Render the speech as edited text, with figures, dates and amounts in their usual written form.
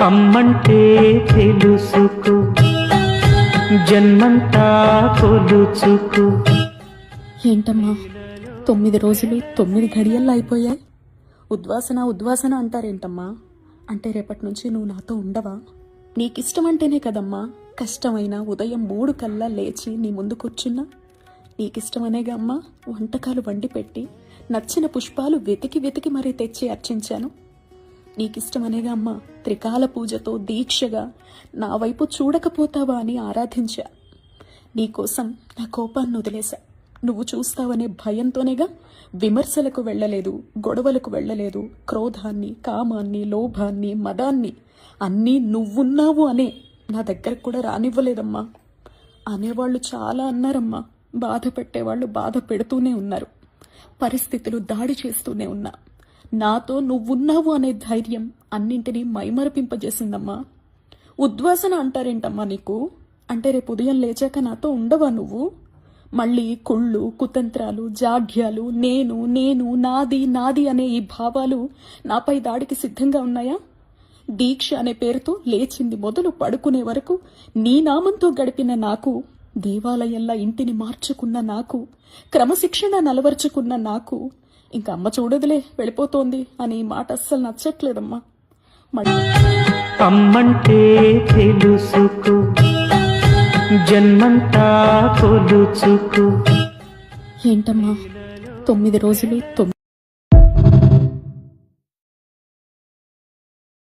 అమ్మంటే తెలుసుకో, జన్మంతా కొలుచుకో. ఏంటమ్మా 9 రోజులు 9 గడియల్లో అయిపోయాయి. ఉద్వాసన ఉద్వాసన అంటారేంటమ్మా? అంటే రేపటి నుంచి నువ్వు నాతో ఉండవా? నీకిష్టమంటేనే కదమ్మా కష్టమైన ఉదయం 3 కల్లా లేచి నీ ముందు కూర్చున్నా. నీకిష్టమనేగా అమ్మా వంటకాలు వండి పెట్టి నచ్చిన పుష్పాలు వెతికి వెతికి మరీ తెచ్చి అర్చించాను. నీకిష్టమనేగా అమ్మా త్రికాల పూజతో దీక్షగా నా వైపు చూడకపోతావా అని ఆరాధించా. నీకోసం నా కోపాన్ని వదిలేశా. నువ్వు చూస్తావనే భయంతోనేగా విమర్శలకు వెళ్ళలేదు, గొడవలకు వెళ్ళలేదు. క్రోధాన్ని, కామాన్ని, లోభాన్ని, మదాన్ని అన్నీ నువ్వున్నావు అనే నా దగ్గరకు కూడా రానివ్వలేదమ్మా. అనేవాళ్ళు చాలా అన్నారమ్మా. బాధ పెట్టేవాళ్ళు బాధ పెడుతూనే ఉన్నారు. పరిస్థితులు దాడి చేస్తూనే ఉన్నా. నాతో నువ్వున్నావు అనే ధైర్యం అన్నింటినీ మైమరపింపజేసిందమ్మా. ఉద్వాసన అంటారేంటమ్మా నీకు? అంటే రేపు ఉదయం లేచాక నాతో ఉండవా నువ్వు? మళ్ళీ కుళ్ళు, కుతంత్రాలు, జాఢ్యాలు, నేను నేను నాది నాది అనే ఈ భావాలు నాపై దాడికి సిద్ధంగా ఉన్నాయా? దీక్ష అనే పేరుతో లేచింది మొదలు పడుకునే వరకు నీ నామంతో గడిపిన నాకు, దేవాలయంలా ఇంటిని మార్చుకున్న నాకు, క్రమశిక్షణ నలవర్చుకున్న నాకు ఇంకా అమ్మ చూడదులే వెళ్ళిపోతోంది అని మాట అస్సలు నచ్చట్లేదమ్మా. అమ్మంటే తెలుసుకో, జన్మంతా కొలుచుకో. ఏంటమ్మా 9 రోజులు 9